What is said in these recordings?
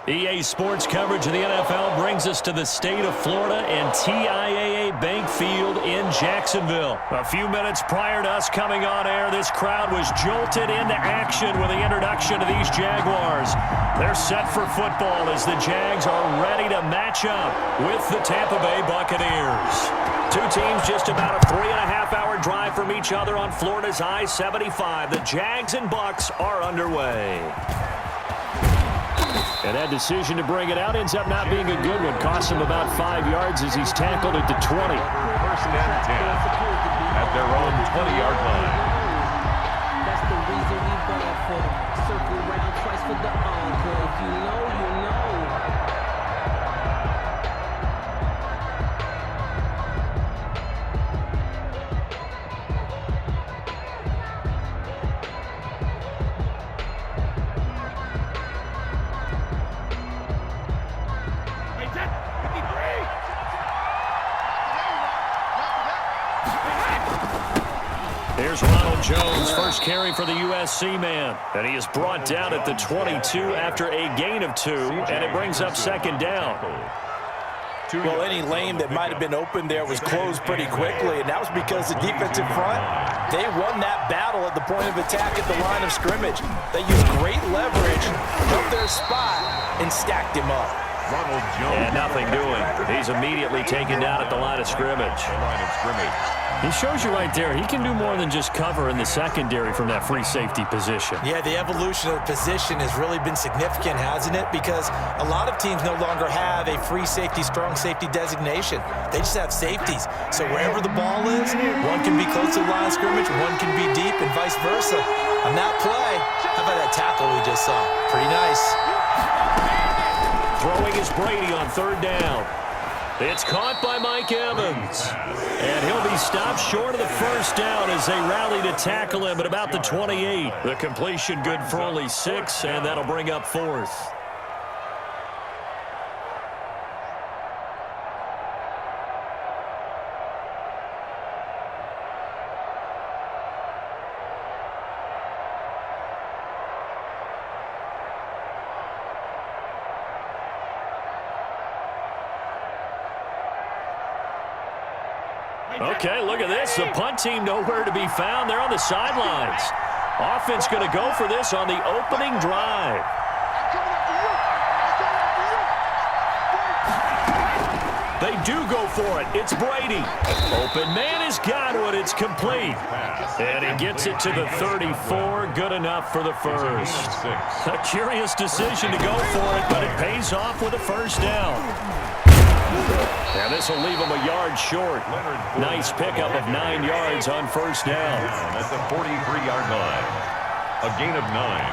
EA Sports coverage of the NFL brings us to the state of Florida and TIAA Bank Field in Jacksonville. A few minutes prior to us coming on air, this crowd was jolted into action with the introduction of these Jaguars. They're set for football as the Jags are ready to match up with the Tampa Bay Buccaneers. Two teams just about a 3.5-hour drive from each other on Florida's I-75. The Jags and Bucs are underway. And that decision to bring it out ends up not being a good one. Costs him about 5 yards as he's tackled at the 20. First and 10 at their own 20-yard line. That's the reason we ball for them. Circle around twice for the encore. If you know, you know. Here's Ronald Jones, first carry for the USC man. And he is brought down at the 22 after a gain of 2, and it brings up second down. Well, any lane that might have been open there was closed pretty quickly, and that was because the defensive front, they won that battle at the point of attack at the line of scrimmage. They used great leverage, held their spot, and stacked him up. Ronald Jones. And nothing doing. He's immediately taken down at the line of scrimmage. He shows you right there, he can do more than just cover in the secondary from that free safety position. Yeah, the evolution of the position has really been significant, hasn't it? Because a lot of teams no longer have a free safety, strong safety designation. They just have safeties. So wherever the ball is, one can be close to the line of scrimmage, one can be deep, and vice versa. On that play, how about that tackle we just saw? Pretty nice. Throwing is Brady on third down. It's caught by Mike Evans. And he'll be stopped short of the first down as they rally to tackle him at about the 28. The completion good for only 6, and that'll bring up 4th. Okay, look at this. The punt team nowhere to be found. They're on the sidelines. Offense going to go for this on the opening drive. They do go for it. It's Brady. Open man has got it. It's complete. And he gets it to the 34. Good enough for the first. A curious decision to go for it, but it pays off with a first down. And this will leave him a yard short. Nice pickup of 9 yards on first down. At the 43-yard line. A gain of 9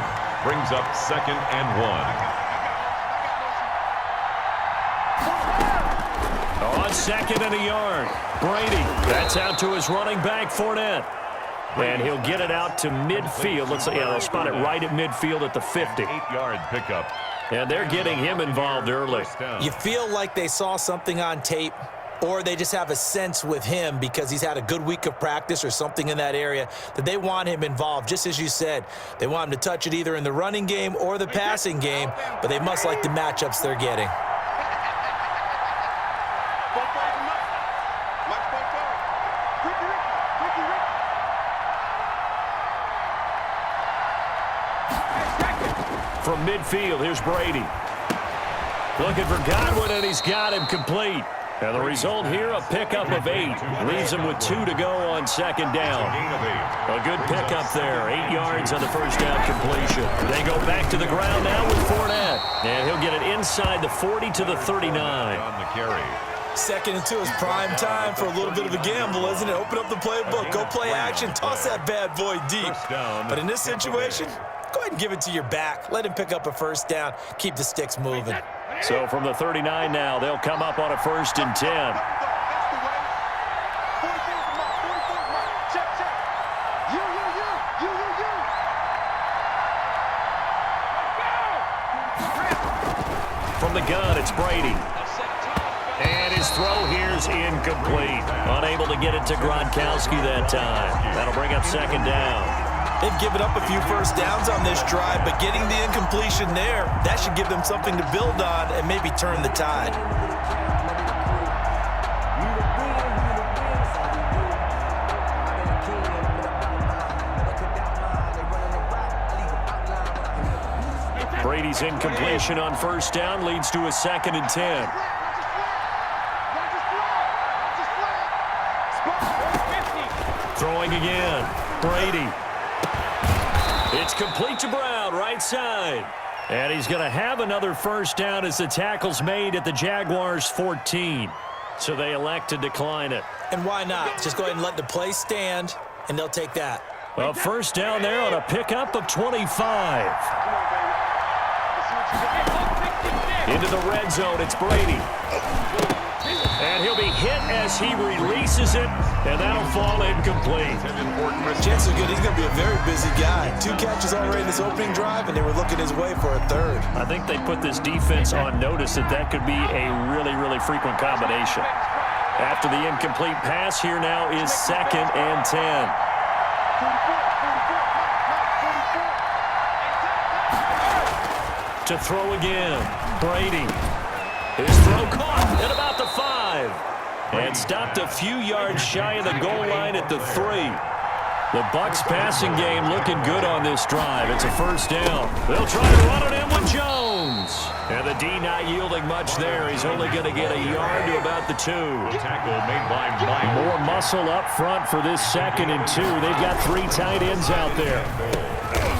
brings up 2nd and 1. On 2nd and a yard, Brady. That's out to his running back, Fournette. And he'll get it out to midfield. Looks like, yeah, they'll spot it right at midfield at the 50. 8-yard pickup. And they're getting him involved early. You feel like they saw something on tape, or they just have a sense with him because he's had a good week of practice or something in that area that they want him involved. Just as you said, they want him to touch it either in the running game or the passing game, but they must like the matchups they're getting. From midfield, here's Brady. Looking for Godwin, and he's got him complete. And the result here, a pickup of 8. Leaves him with 2 to go on second down. A good pickup there. 8 yards on the first down completion. They go back to the ground now with Fournette. And he'll get it inside the 40 to the 39. On the carry. 2nd and 2 is prime time for a little bit of a gamble, isn't it? Open up the playbook, go play action, toss that bad boy deep. But in this situation, go ahead and give it to your back. Let him pick up a first down. Keep the sticks moving. So from the 39 now, they'll come up on a 1st and 10. From the gun, it's Brady. And his throw here is incomplete. Unable to get it to Gronkowski that time. That'll bring up second down. They've given up a few first downs on this drive, but getting the incompletion there, that should give them something to build on and maybe turn the tide. Brady's incompletion on first down leads to a 2nd and 10. Throwing again. Brady. It's complete to Brown, right side. And he's going to have another first down as the tackle's made at the Jaguars' 14. So they elect to decline it. And why not? Just go ahead and let the play stand, and they'll take that. Well, first down there on a pickup of 25. Into the red zone, it's Brady. And he'll be hit as he releases it, and that'll fall incomplete. Chances are good he's going to be a very busy guy. 2 catches already in this opening drive, and they were looking his way for a 3rd. I think they put this defense on notice that could be a really, really frequent combination. After the incomplete pass, here now is 2nd and 10. To throw again, Brady. His throw caught at about the 5. And stopped a few yards shy of the goal line at the 3. The Bucs passing game looking good on this drive. It's a first down. They'll try to run it in with Jones. And the D not yielding much there. He's only going to get a yard to about the 2. Tackle made by Michael. More muscle up front for this 2nd and 2. They've got 3 tight ends out there.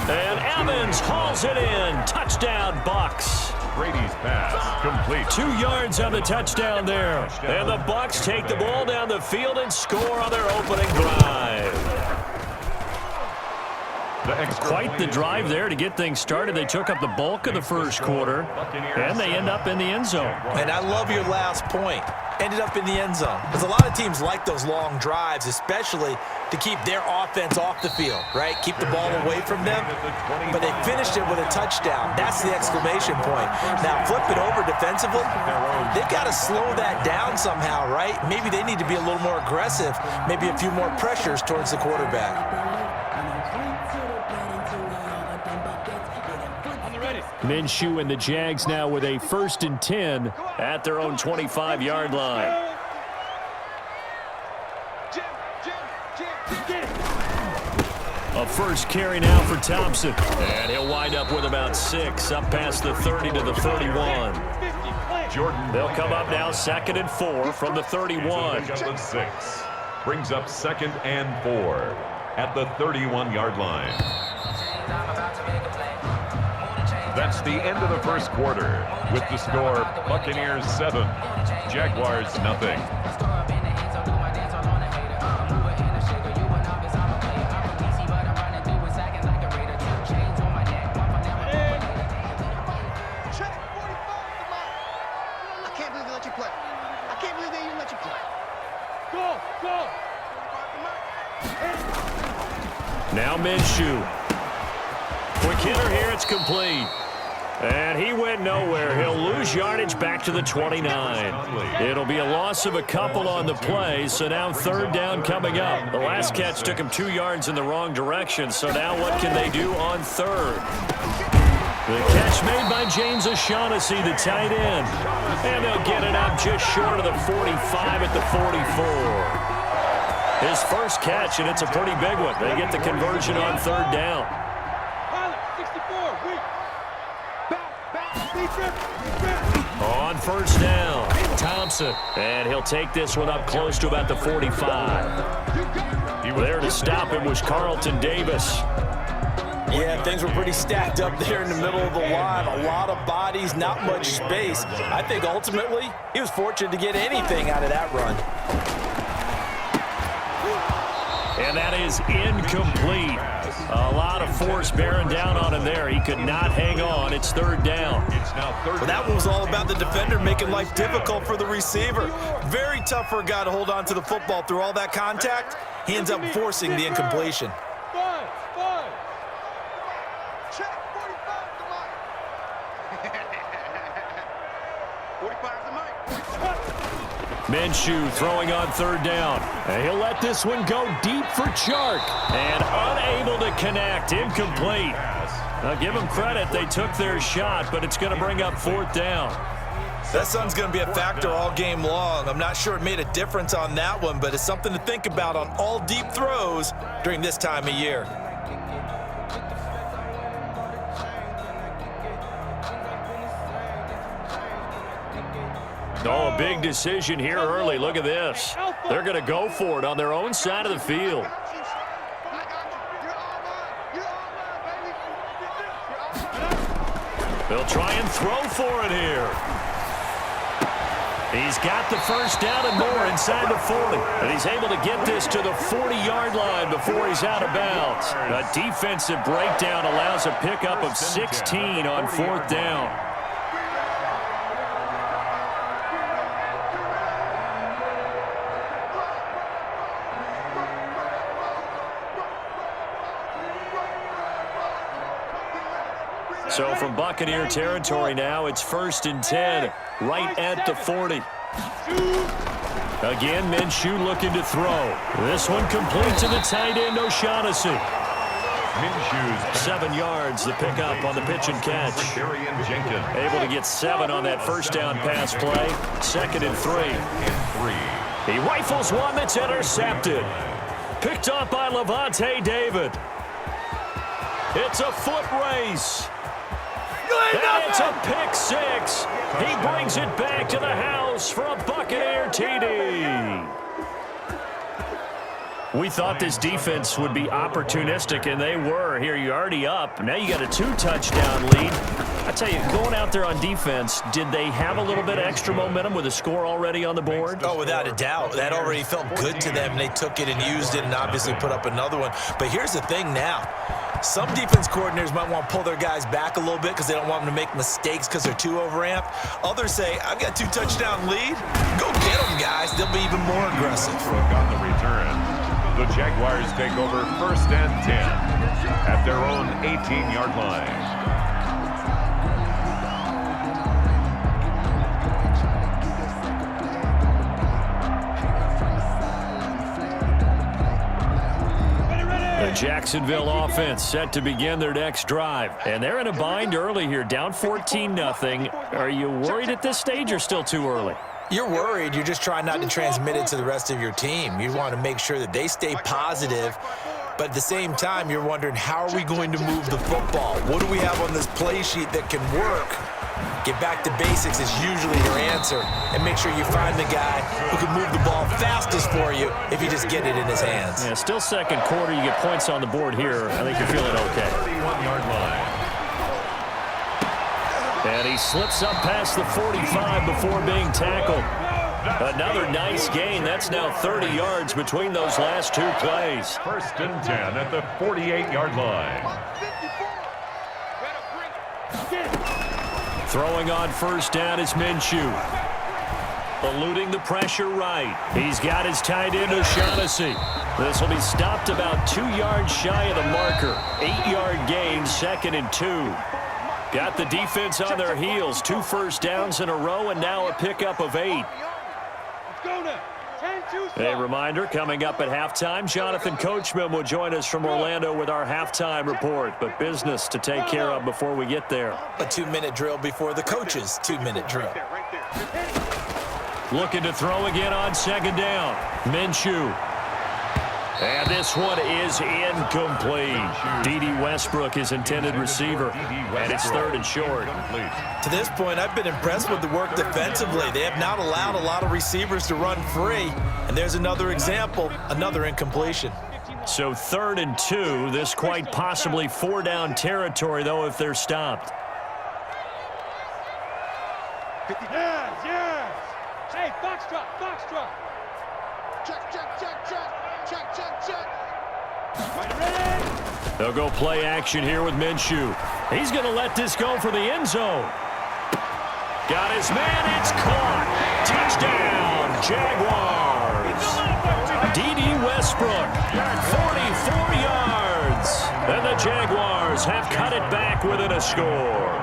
And Evans hauls it in. Touchdown, Bucs. Brady's pass complete. 2 yards on the touchdown there. And the Bucs take the ball down the field and score on their opening drive. Quite the drive there to get things started. They took up the bulk of the first quarter, and they end up in the end zone. And I love your last point. Ended up in the end zone. Because a lot of teams like those long drives, especially to keep their offense off the field, right? Keep the ball away from them. But they finished it with a touchdown. That's the exclamation point. Now, flip it over defensively. They've got to slow that down somehow, right? Maybe they need to be a little more aggressive. Maybe a few more pressures towards the quarterback. Minshew and the Jags now with a 1st and 10 at their own 25-yard line. A first carry now for Thompson. And he'll wind up with about 6 up past the 30 to the 31. They'll come up now 2nd and 4 from the 31. 6 brings up 2nd and 4 at the 31-yard line. That's the end of the first quarter with the score Buccaneers 7, Jaguars nothing. I can't believe they let you play. I can't believe they even let you play. Go! Now Minshew. Quick hitter here, it's complete. And he went nowhere. He'll lose yardage back to the 29. It'll be a loss of a couple on the play, so now 3rd down coming up. The last catch took him 2 yards in the wrong direction, so now what can they do on 3rd? The catch made by James O'Shaughnessy, the tight end. And they'll get it up just short of the 45 at the 44. His first catch, and it's a pretty big one. They get the conversion on 3rd down. On first down, Thompson. And he'll take this one up close to about the 45. There to stop him was Carlton Davis. Yeah, things were pretty stacked up there in the middle of the line. A lot of bodies, not much space. I think ultimately he was fortunate to get anything out of that run. And that is incomplete. A lot of force bearing down on him there. He could not hang on. It's 3rd down. Well, that one was all about the defender making life difficult for the receiver. Very tough for a guy to hold on to the football through all that contact. He ends up forcing the incompletion. Check 45 to Mike. 45 to Mike. Minshew throwing on 3rd down. And he'll let this one go deep for Chark. And unable to to connect. Incomplete. Now, give them credit. They took their shot, but it's going to bring up 4th down. That sun's going to be a factor all game long. I'm not sure it made a difference on that one, but it's something to think about on all deep throws during this time of year. Oh, a big decision here early. Look at this. They're going to go for it on their own side of the field. They'll try and throw for it here. He's got the first down and more inside the 40. And he's able to get this to the 40-yard line before he's out of bounds. A defensive breakdown allows a pickup of 16 on 4th down. So from Buccaneer territory now, it's 1st and 10, right at the 40. Again, Minshew looking to throw. This one complete to the tight end, O'Shaughnessy. 7 yards, the pickup on the pitch and catch. Able to get 7 on that first down pass play. 2nd and 3. He rifles one that's intercepted. Picked up by Levante David. It's a foot race. And it's a pick 6. He brings it back to the house for a Buccaneer TD. We thought this defense would be opportunistic, and they were. Here, you're already up. Now you got a 2-touchdown lead. I tell you, going out there on defense, did they have a little bit of extra momentum with a score already on the board? Oh, without a doubt. That already felt good to them. They took it and used it and obviously put up another one. But here's the thing now. Some defense coordinators might want to pull their guys back a little bit because they don't want them to make mistakes because they're too overamped. Others say, I've got a 2-touchdown lead. Go get them, guys. They'll be even more aggressive. On the return, the Jaguars take over 1st and 10 at their own 18-yard line. The Jacksonville offense set to begin their next drive. And they're in a bind early here, down 14-0. Are you worried at this stage or still too early? You're worried. You're just trying not to transmit it to the rest of your team. You want to make sure that they stay positive. But at the same time, you're wondering, how are we going to move the football? What do we have on this play sheet that can work? Get back to basics is usually your answer. And make sure you find the guy who can move the ball fastest for you if you just get it in his hands. Yeah, still 2nd quarter. You get points on the board here. I think you're feeling okay. 31-yard line. And he slips up past the 45 before being tackled. Another nice gain. That's now 30 yards between those last 2 plays. 1st and 10 at the 48-yard line. Throwing on 1st down is Minshew. Eluding the pressure right. He's got his tight end, O'Shaughnessy. This will be stopped about 2 yards shy of the marker. 8-yard gain, 2nd and 2. Got the defense on their heels. 2 first downs in a row, and now a pickup of 8. A reminder, coming up at halftime, Jonathan Coachman will join us from Orlando with our halftime report. But business to take care of before we get there. A 2-minute drill before the coach's 2-minute drill. Looking to throw again on 2nd down. Minshew. And this one is incomplete. D.D. Westbrook is intended receiver, and it's 3rd and short. To this point, I've been impressed with the work defensively. They have not allowed a lot of receivers to run free. And there's another example, another incompletion. So 3rd and 2, this quite possibly 4-down territory, though, if they're stopped. Yes. Hey, box drop. Check. They'll go play action here with Minshew. He's going to let this go for the end zone. Got his man. It's caught. Touchdown, Jaguars. D.D. Westbrook, 44 yards. And the Jaguars have cut it back within a score.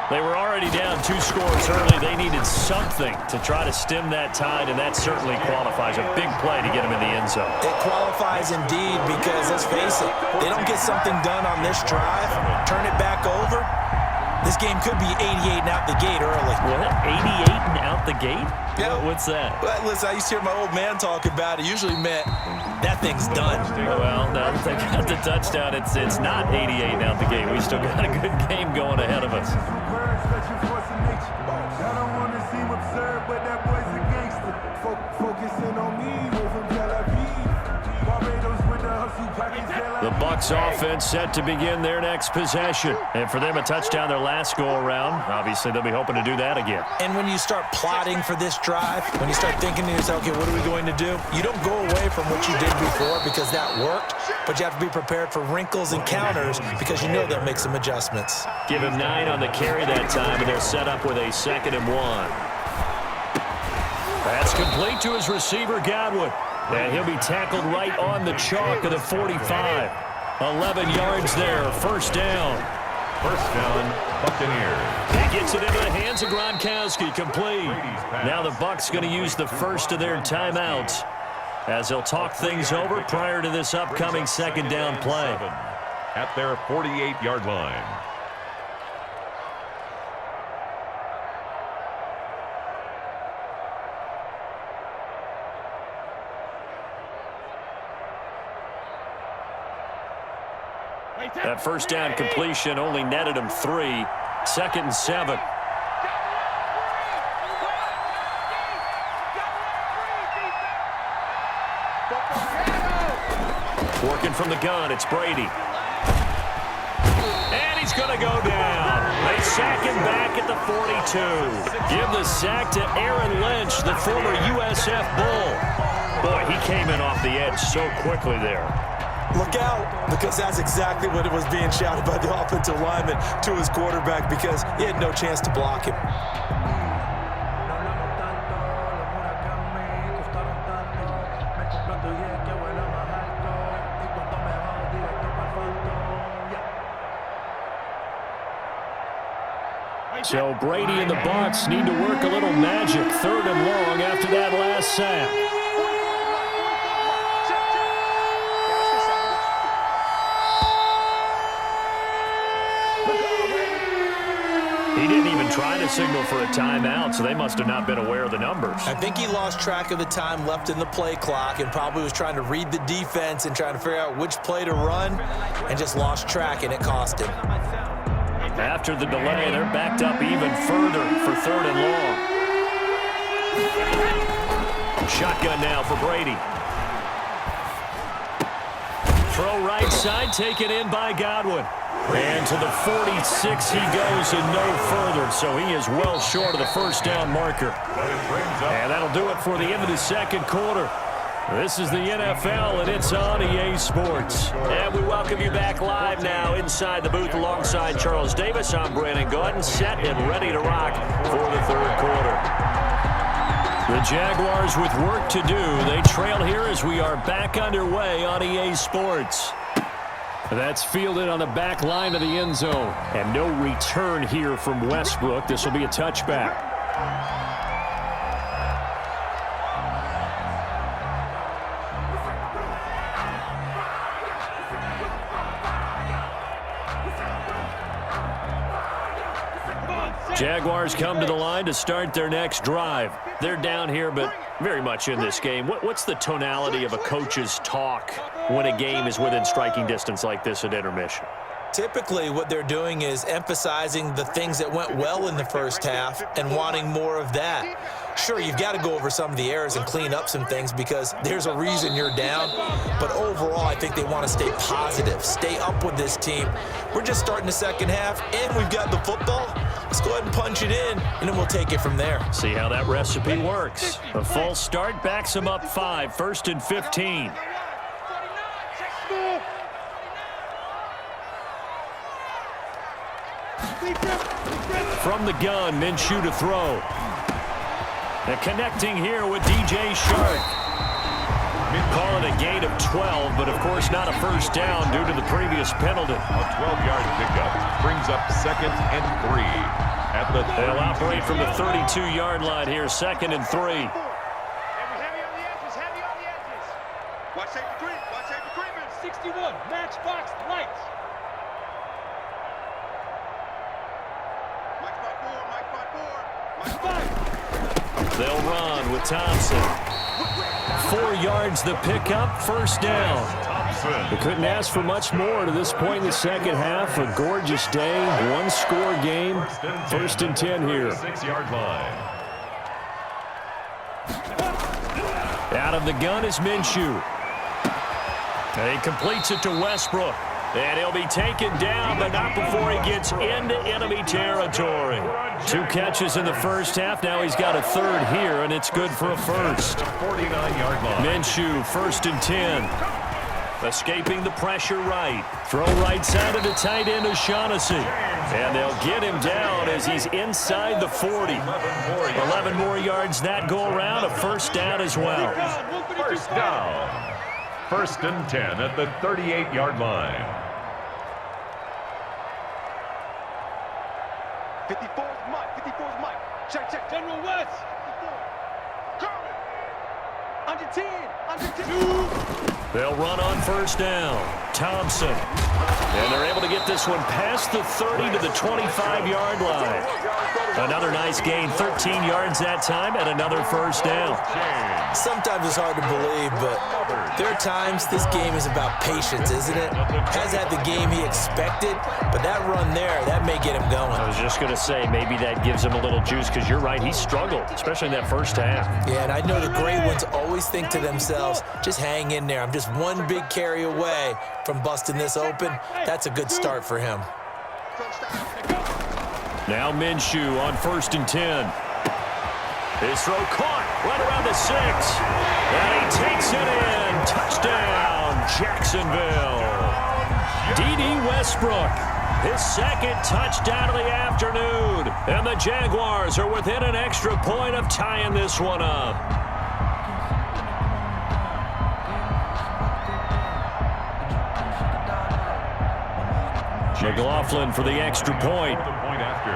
They were already down 2 scores early. They needed something to try to stem that tide, and that certainly qualifies. A big play to get them in the end zone. It qualifies indeed because, let's face it, they don't get something done on this drive, turn it back over, this game could be 88 and out the gate early. What? 88 and out the gate? Yeah. What's that? Well, listen, I used to hear my old man talk about it. Usually meant that thing's done. Well, now that they got the touchdown, it's not 88 and out the gate. We still got a good game going ahead of us. The Bucs offense set to begin their next possession. And for them, a touchdown their last go-around. Obviously, they'll be hoping to do that again. And when you start plotting for this drive, when you start thinking to yourself, okay, what are we going to do? You don't go away from what you did before because that worked, but you have to be prepared for wrinkles and counters because you know they'll make some adjustments. Give him 9 on the carry that time, and they're set up with a 2nd and 1. That's complete to his receiver, Godwin. And he'll be tackled right on the chalk of the 45. 11 yards there, 1st down. 1st down, Buccaneers. He gets it into the hands of Gronkowski, complete. Now the Bucs going to use the first of their timeouts as they'll talk things over prior to this upcoming 2nd down play. At their 48-yard line. That 1st down completion only netted him 3. 2nd and 7. Working from the gun, it's Brady. And he's going to go down. They sack him back at the 42. Give the sack to Aaron Lynch, the former USF Bull. Boy, he came in off the edge so quickly there. Look out, because that's exactly what it was being shouted by the offensive lineman to his quarterback because he had no chance to block him. So Brady and the Bucs need to work a little magic. 3rd and long after that last sack. He didn't even try to signal for a timeout, so they must have not been aware of the numbers. I think he lost track of the time left in the play clock and probably was trying to read the defense and trying to figure out which play to run and just lost track, and it cost him. After the delay, they're backed up even further for 3rd and long. Shotgun now for Brady. Throw right side, taken in by Godwin. And to the 46 he goes and no further, so he is well short of the 1st down marker. And that'll do it for the end of the 2nd quarter. This is the NFL, and it's on EA Sports. And we welcome you back live now inside the booth alongside Charles Davis. I'm Brandon Gaudin, set and ready to rock for the 3rd quarter. The Jaguars with work to do. They trail here as we are back underway on EA Sports. That's fielded on the back line of the end zone. And no return here from Westbrook. This will be a touchback. Jaguars come to the line to start their next drive. They're down here, but very much in this game. What's the tonality of a coach's talk when a game is within striking distance like this at intermission? Typically, what they're doing is emphasizing the things that went well in the 1st half and wanting more of that. Sure, you've got to go over some of the errors and clean up some things because there's a reason you're down. But overall, I think they want to stay positive, stay up with this team. We're just starting the 2nd half, and we've got the football. Let's go ahead and punch it in, and then we'll take it from there. See how that recipe works. A false start backs them up 5, 1st and 15. From the gun, Minshew to throw. And connecting here with DJ Shark. Call it a gain of 12, but of course not a 1st down due to the previous penalty. A 12-yard pickup brings up 2nd and 3. at the 32. They'll operate from the 32-yard line here, 2nd and 3. Heavy on the edges, heavy on the edges. Watch safety creep. Watch safety creeping. 61, matchbox, lights. Mike spot 4. Mike spot 4. Mike spot 5. They'll run with Thompson. 4 yards the pickup, 1st down. They couldn't ask for much more to this point in the second half. A gorgeous day, 1-score game. 1st and 10 here. 6-yard line. Out of the gun is Minshew. He completes it to Westbrook. And he'll be taken down, but not before he gets into enemy territory. 2 catches in the first half. Now he's got a 3rd here, and it's good for a 1st. 49-yard line. Minshew, 1st and 10. Escaping the pressure right. Throw right side of the tight end O'Shaughnessy. And they'll get him down as he's inside the 40. 11 more yards that go around. A 1st down as well. 1st down. 1st and 10 at the 38-yard line. 54's Mike. 54's Mike. Check. General West. Curling. Under 10. Under 10. They'll run on 1st down. Thompson. And they're able to get this one past the 30 to the 25-yard line. Another nice gain, 13 yards that time, and another 1st down. Sometimes it's hard to believe, but there are times this game is about patience, isn't it? Has had the game he expected, but that run there, that may get him going. I was just going to say, maybe that gives him a little juice, because you're right, he struggled, especially in that 1st half. Yeah, and I know the great ones always think to themselves, just hang in there. I'm just one big carry away from busting this open. That's a good start for him. Now Minshew on 1st and 10. His throw caught right around the 6. And he takes it in. Touchdown, Jacksonville. D.D. Westbrook, his 2nd touchdown of the afternoon. And the Jaguars are within an extra point of tying this one up. McLaughlin for the extra point. The point after.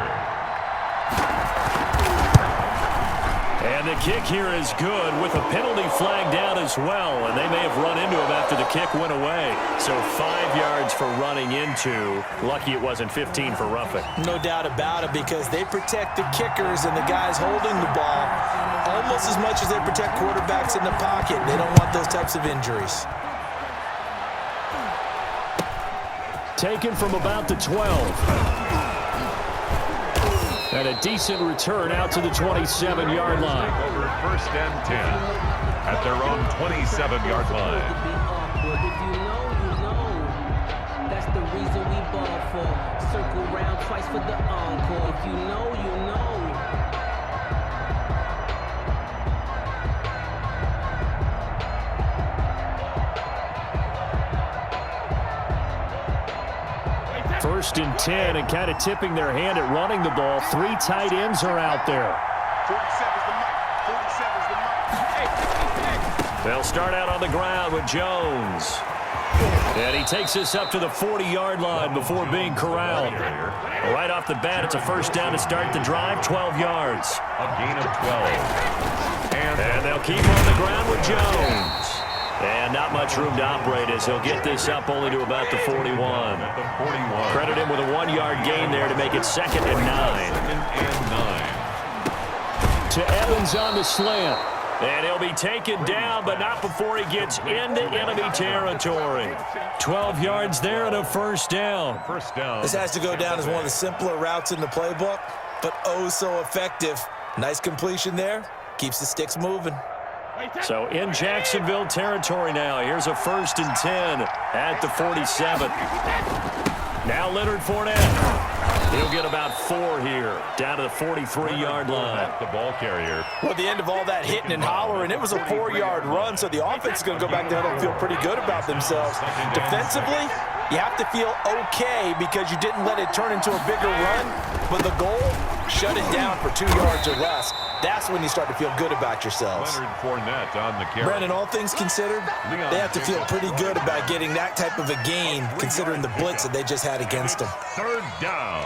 And the kick here is good with a penalty flag down as well. And they may have run into him after the kick went away. So 5 yards for running into. Lucky it wasn't 15 for roughing. No doubt about it, because they protect the kickers and the guys holding the ball almost as much as they protect quarterbacks in the pocket. They don't want those types of injuries. Taken from about the 12. And a decent return out to the 27-yard line. Over 1st and 10 at their own 27-yard line. If you know, you know. That's the reason we ball for. Circle round twice for the encore. If you know, you know. First and 10, and kind of tipping their hand at running the ball. 3 tight ends are out there. 47's the Mike. 47's the Mike. They'll start out on the ground with Jones. And he takes this up to the 40-yard line before being corralled. Right off the bat, it's a 1st down to start the drive, 12 yards. A gain of 12. And they'll keep on the ground with Jones. And not much room to operate as he'll get this up only to about the 41. Credit him with a 1-yard gain there to make it 2nd and 9. 2nd and 9. To Evans on the slant. And he'll be taken down, but not before he gets into enemy territory. 12 yards there and a 1st down. 1st down. This has to go down as one of the simpler routes in the playbook, but oh so effective. Nice completion there. Keeps the sticks moving. So in Jacksonville territory now. Here's a 1st and 10 at the 47. Now Leonard Fournette. He'll get about 4 here, down to the 43-yard line. The ball carrier. Well, at the end of all that hitting and hollering, it was a 4-yard run, so the offense is going to go back there and feel pretty good about themselves. Defensively, you have to feel okay because you didn't let it turn into a bigger run, but the goal, shut it down for 2 yards or less. That's when you start to feel good about yourselves. Leonard Fournette on the carry. Brandon, all things considered, they have to feel pretty good about getting that type of a gain, considering the blitz that they just had against them. 3rd down.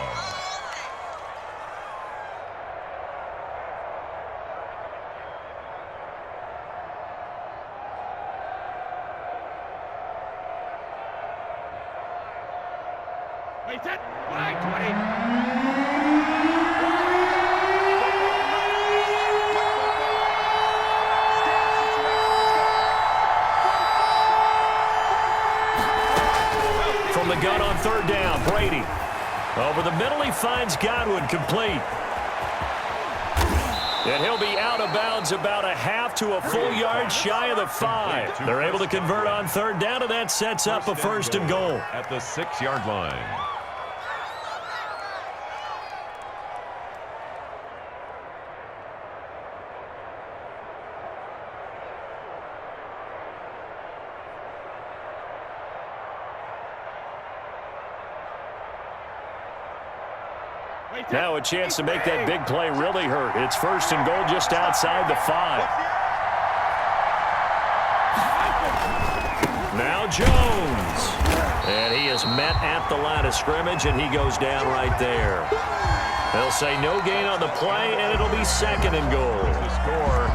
Wait, set. Line 20. From the gun on third down, Brady. Over the middle, he finds Godwin, complete. And he'll be out of bounds about a half to a full yard shy of the 5. They're able to convert on third down, and that sets up a first and goal. At the 6-yard line. Now a chance to make that big play really hurt. It's first and goal just outside the 5. Now Jones. And he is met at the line of scrimmage, and he goes down right there. They'll say no gain on the play, and it'll be second and goal. The score.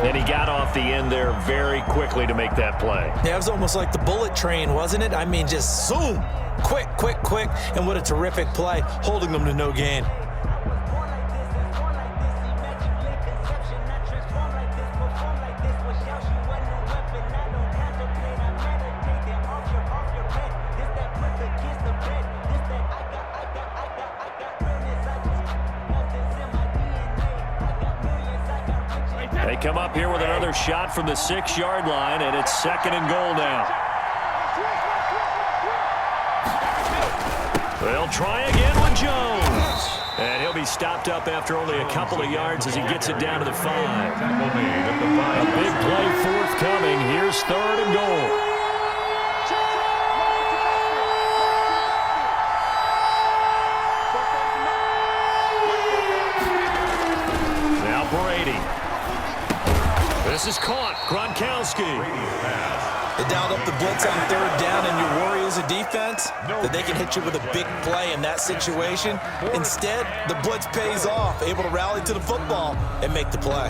And he got off the end there very quickly to make that play. Yeah, it was almost like the bullet train, wasn't it? I mean, just zoom. Quick, quick, quick. And what a terrific play, holding them to no gain. They come up here with another shot from the 6-yard line, and it's second and goal now. They'll try again with Jones. And he'll be stopped up after only a couple of yards as he gets it down to the 5. Tackle made at the 5. A big play forthcoming. Here's third and goal. Now Brady. This is caught. Gronkowski. They dialed up the blitz on third down, and your worry as a defense that they can hit you with a big play in that situation. Instead, the blitz pays off, able to rally to the football and make the play.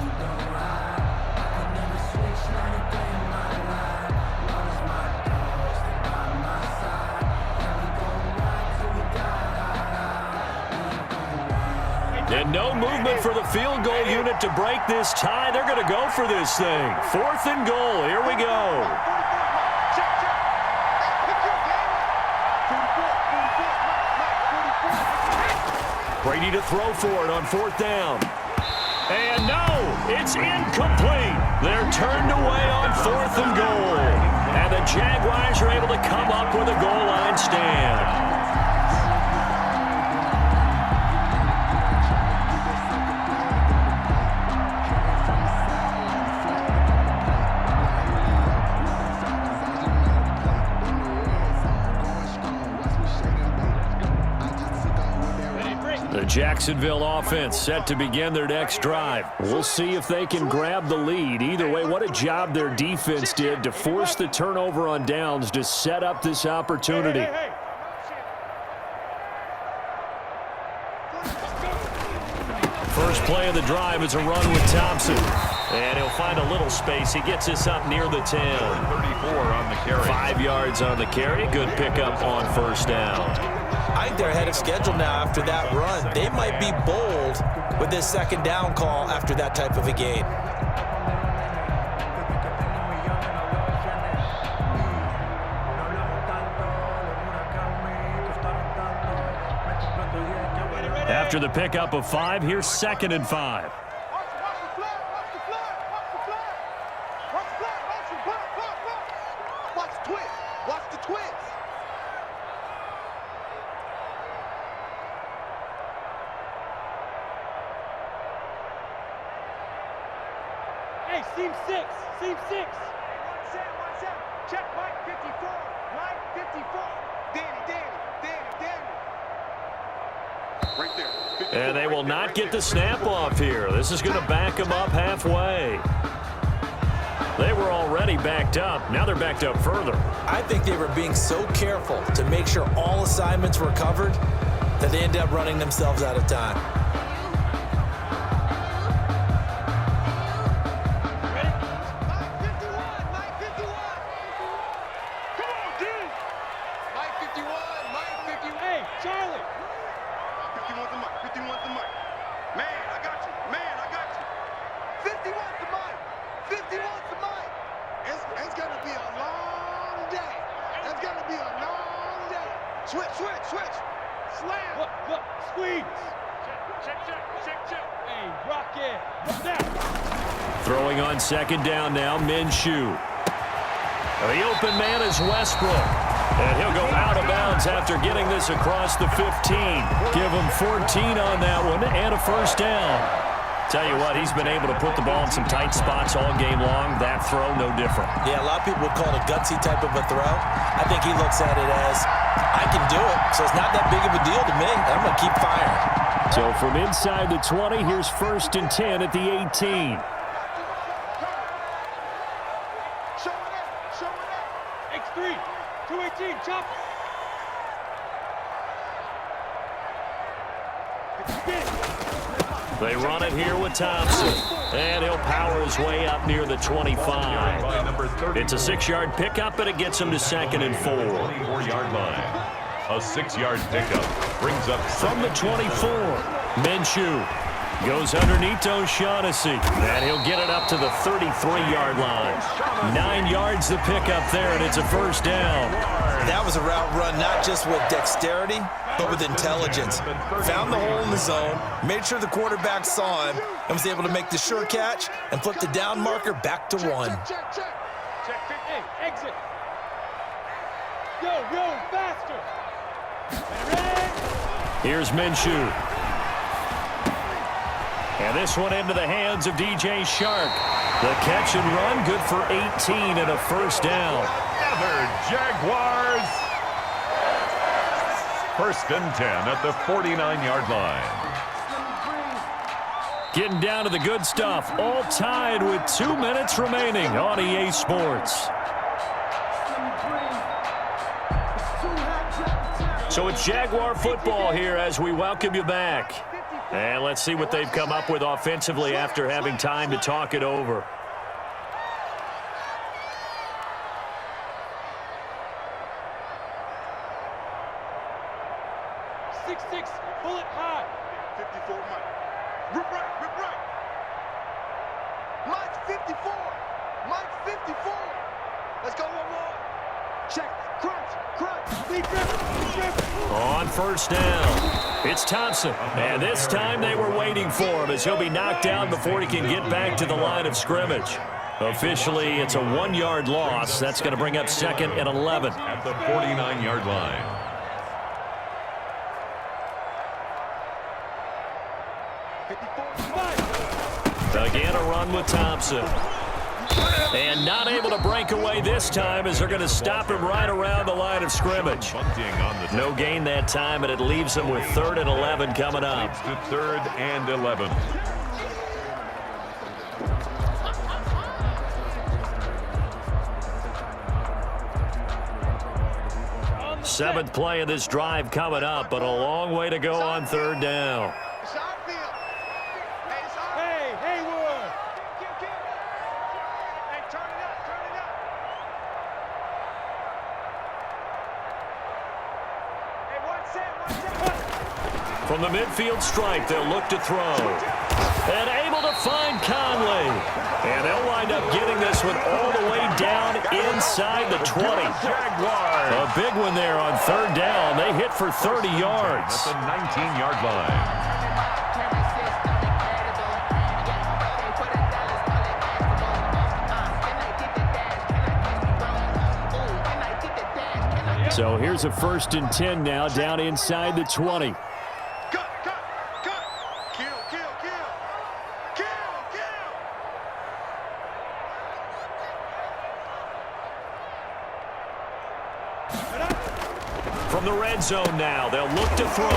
And no movement for the field goal unit to break this tie. They're going to go for this thing. Fourth and goal. Here we go. Brady to throw for it on fourth down. And no, it's incomplete. They're turned away on fourth and goal. And the Jaguars are able to come up with a goal line stand. The Jacksonville offense set to begin their next drive. We'll see if they can grab the lead. Either way, what a job their defense did to force the turnover on downs to set up this opportunity. First play of the drive is a run with Thompson. And he'll find a little space. He gets this up near the 10. 34 on the carry. 5 yards on the carry. Good pickup on first down. I think they're ahead of schedule now after that run. They might be bold with this second down call after that type of a gain. After the pickup of 5, here's second and 5. Hey, seam 6. Seam 6. 1-7. Check Mike 54. Mike 54. Danny. Right there. 54. And they will not get the snap off here. This is going to back them up halfway. They were already backed up. Now they're backed up further. I think they were being so careful to make sure all assignments were covered that they ended up running themselves out of time. Mike 51. Come on, dude. Mike 51, Mike 50. Hey, Charlie. 51's the mic. 51's the mic. Man, I got you. Man, I got you. 51's the mic. 51's the mic. It's going to be a long day. It's going to be a long day. Switch, switch, switch. Slam. Look, squeeze. Check. Hey, rock it. Snap. Throwing on second down now, Minshew. The open man is Westbrook. And he'll go out of bounds after getting this across the 15. Give him 14 on that one and a first down. Tell you what, he's been able to put the ball in some tight spots all game long. That throw, no different. Yeah, a lot of people would call it a gutsy type of a throw. I think he looks at it as, I can do it, so it's not that big of a deal to me. I'm going to keep firing. So from inside the 20, here's 1st and 10 at the 18. X3, 218, chop. They run it here with Thompson. And he'll power his way up near the 25. It's a 6-yard pickup, and it gets him to 2nd and 4. 24-yard line. A 6-yard pickup brings up From the 24, Minshew goes underneath O'Shaughnessy, and he'll get it up to the 33-yard line. 9 yards the pickup there, and it's a first down. That was a route run not just with dexterity, but with intelligence. Found the hole in the zone, made sure the quarterback saw him, and was able to make the sure catch and flip the down marker back to 1. Check. Hey, exit. Yo, faster. Ready? Here's Minshew. And this one into the hands of DJ Shark. The catch and run, good for 18 and a first down. another Jaguars. 1st and 10 at the 49-yard line. Getting down to the good stuff. All tied with 2 minutes remaining on EA Sports. So it's Jaguar football here as we welcome you back. And let's see what they've come up with offensively after having time to talk it over. Bullet high. 54, Mike. Rip right. Mike 54. Mike 54. Let's go one more. Check. Crunch. Deep grip. On 1st down, it's Thompson. And this time they were waiting for him as he'll be knocked down before he can get back to the line of scrimmage. Officially, it's a 1-yard loss. That's going to bring up 2nd and 11. At the 49-yard line. Again, a run with Thompson. And not able to break away this time as they're going to stop him right around the line of scrimmage. No gain that time, and it leaves them with 3rd and 11 coming up. To 3rd and 11. Seventh play of this drive coming up, but a long way to go on 3rd down. It's our field. Hey, it's our Hey, Haywood. Hey, turn it up. Hey, one set. From the midfield stripe, they'll look to throw. And able to find Conley. And they'll wind up getting this one all the way down inside the 20. Jaguars. A big one there on 3rd down. They hit for 30 yards. At the 19-yard line. So here's a 1st and 10 now down inside the 20. Cut. Kill. From the red zone now, they'll look to throw.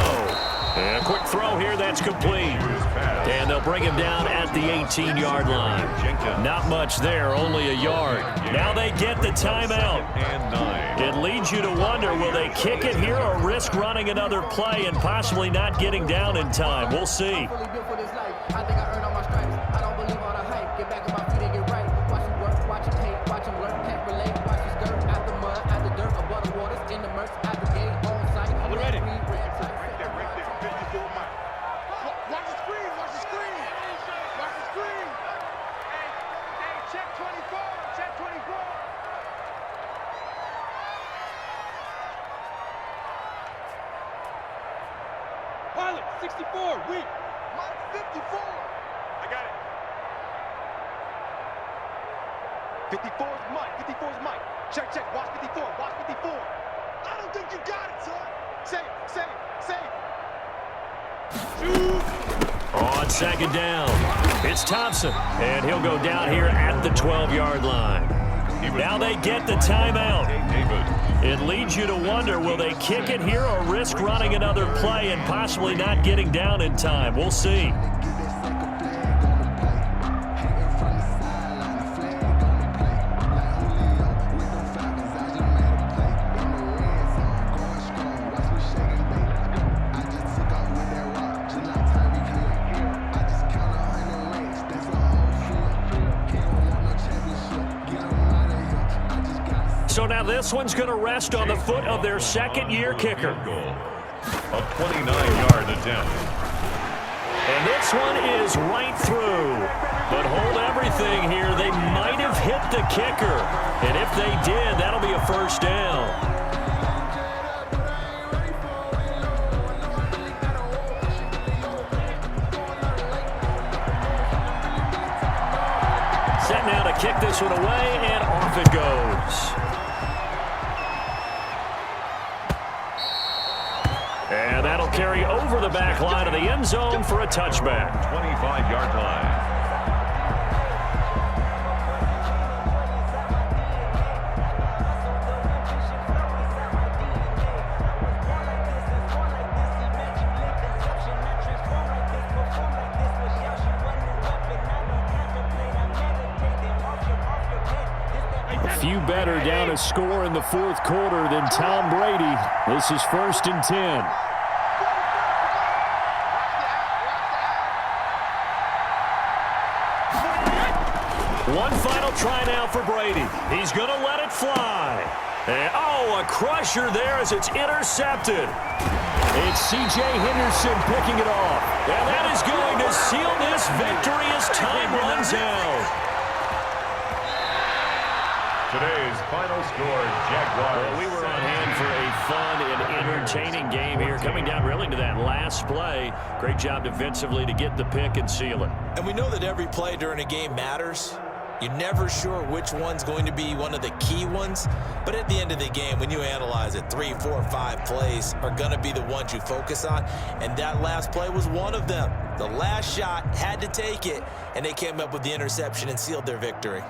And a quick throw here, that's complete. And they'll bring him down at the 18-yard line. Not much there, only a yard. Now they get the timeout. And 9. It leads you to wonder, will they kick it here or risk running another play and possibly not getting down in time? We'll see. Watch him hate, watch him learn, can't relate. Watch his skirt out the mud, out the dirt, above the waters, in the murks, out the game. Pilot, 64, weak. Mike 54. I got it. 54's Mike. 54's Mike. Check, check. Watch 54. Watch 54. I don't think you got it, son. Save, save, save. Shoot. On second down, it's Thompson, and he'll go down here at the 12-yard line. Now they get the timeout. It leads you to wonder, will they kick it here or risk running another play and possibly not getting down in time? We'll see. So now this one's going to rest on the foot of their second-year kicker. A 29-yard attempt. And this one is right through. But hold everything here. They might have hit the kicker. And if they did, that'll be a first down. Set now to kick this one away, and off it goes. And that'll carry over the back line of the end zone for a touchback. 25-yard line. Few better down a score in the fourth quarter than Tom Brady. This is 1st and 10. One final try now for Brady. He's going to let it fly. And, oh, a crusher there as it's intercepted. It's C.J. Henderson picking it off. And that is going to seal this victory as time runs out. Today's final score, Jaguars. Well, we were on hand for a fun and entertaining game here, coming down really to that last play. Great job defensively to get the pick and seal it. And we know that every play during a game matters. You're never sure which one's going to be one of the key ones. But at the end of the game, when you analyze it, 3, 4, 5 plays are going to be the ones you focus on. And that last play was one of them. The last shot had to take it, and they came up with the interception and sealed their victory.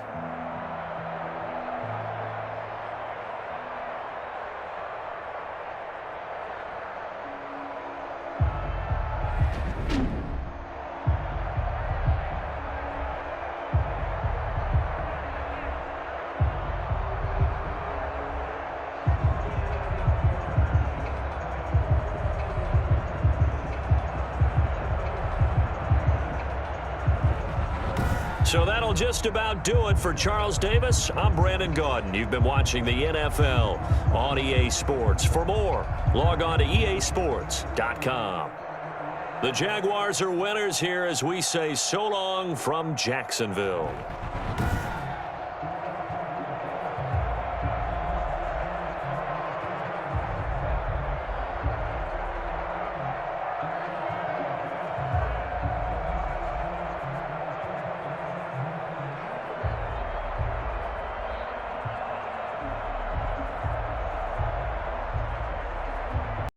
So that'll just about do it for Charles Davis. I'm Brandon Gaudin. You've been watching the NFL on EA Sports. For more, log on to easports.com. The Jaguars are winners here as we say so long from Jacksonville.